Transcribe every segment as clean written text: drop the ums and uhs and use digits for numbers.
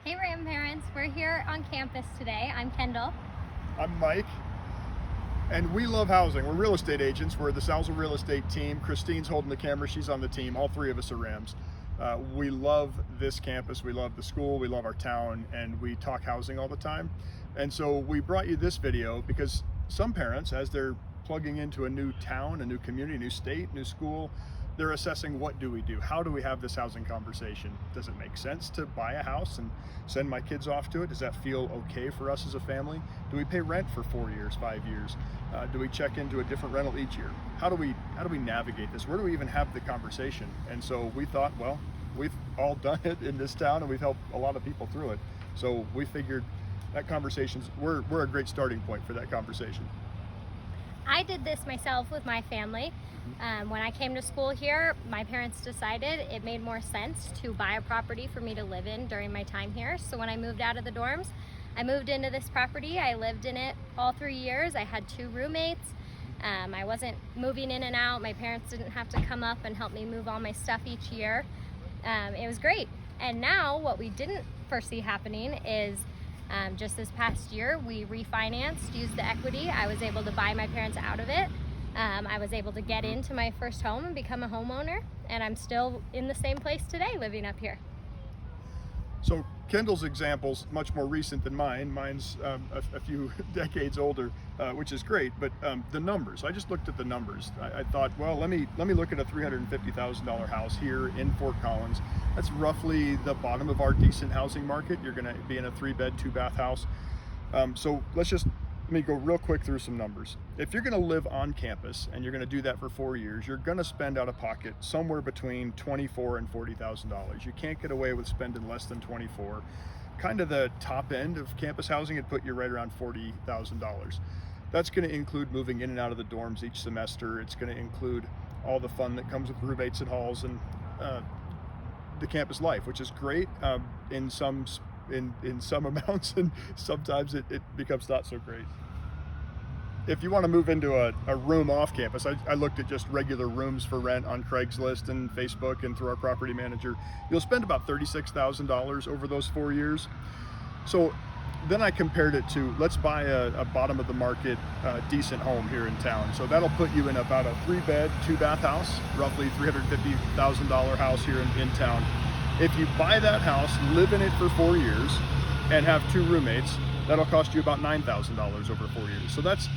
Hey Ram parents, we're here on campus today. I'm Kendall. I'm Mike, and we love housing. We're real estate agents. We're the Salza real estate team. Christine's holding the camera. She's on the team. All three of us are Rams. We love this campus. We love the school. We love our town, and we talk housing all the time. And so we brought you this video because some parents, as they're plugging into a new town, a new community, a new state, new school, they're assessing, what do we do? How do we have this housing conversation? Does it make sense to buy a house and send my kids off to it? Does that feel okay for us as a family? Do we pay rent for 4 years, 5 years? Do we check into a different rental each year? How do we navigate this? Where do we even have the conversation? And so we thought, well, we've all done it in this town and we've helped a lot of people through it. So we figured that we're a great starting point for that conversation. I did this myself with my family. When I came to school here, my parents decided it made more sense to buy a property for me to live in during my time here. So when I moved out of the dorms, I moved into this property. I lived in it all 3 years. I had 2 roommates. I wasn't moving in and out. My parents didn't have to come up and help me move all my stuff each year. It was great. And now what we didn't foresee happening is just this past year, we refinanced, used the equity. I was able to buy my parents out of it. I was able to get into my first home and become a homeowner, and I'm still in the same place today living up here. So Kendall's example's much more recent than mine. Mine's a few decades older, which is great. But the numbers, I just looked at the numbers. I thought, well, let me look at a $350,000 house here in Fort Collins. That's roughly the bottom of our decent housing market. You're going to be in a 3-bed, 2-bath house. So let me go real quick through some numbers. If you're going to live on campus and you're going to do that for 4 years, you're going to spend out of pocket somewhere between $24,000 and $40,000. You can't get away with spending less than $24,000. Kind of the top end of campus housing would put you right around $40,000. That's going to include moving in and out of the dorms each semester. It's going to include all the fun that comes with roommates and halls and the campus life, which is great in some amounts, and sometimes it becomes not so great. If you want to move into a room off campus, I looked at just regular rooms for rent on Craigslist and Facebook and through our property manager. You'll spend about $36,000 over those 4 years. So then I compared it to, let's buy a bottom of the market decent home here in town. So that'll put you in about a 3-bed, 2-bath house, roughly $350,000 house here in town. If you buy that house, live in it for 4 years, and have 2 roommates, that'll cost you about $9,000 over 4 years. So that's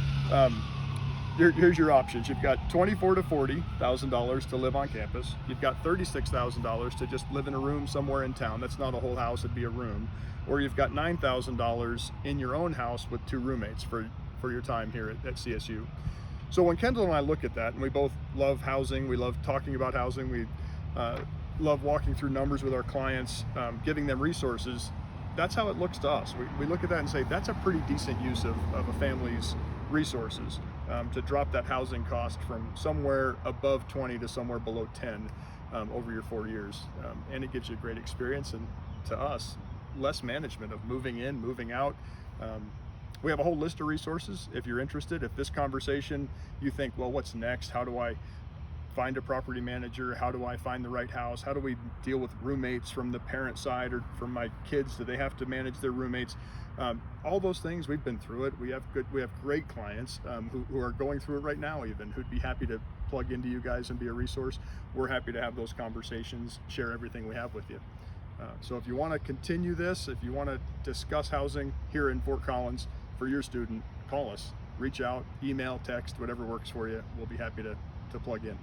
here's your options. You've got $24,000 to $40,000 to live on campus. You've got $36,000 to just live in a room somewhere in town. That's not a whole house; it'd be a room. Or you've got $9,000 in your own house with 2 roommates for your time here at CSU. So when Kendall and I look at that, and we both love housing, we love talking about housing, we love walking through numbers with our clients, giving them resources. That's how it looks to us. We look at that and say, that's a pretty decent use of a family's resources, to drop that housing cost from somewhere above 20 to somewhere below 10 over your 4 years. And it gives you a great experience, and to us, less management of moving in, moving out. We have a whole list of resources if you're interested. If this conversation, you think, well, what's next? How do I find a property manager? How do I find the right house? How do we deal with roommates from the parent side, or from my kids? Do they have to manage their roommates? All those things, we've been through it. We have great clients who are going through it right now, even, who'd be happy to plug into you guys and be a resource. We're happy to have those conversations, share everything we have with you. So if you want to continue this, if you want to discuss housing here in Fort Collins for your student, call us, reach out, email, text, whatever works for you. We'll be happy to plug in.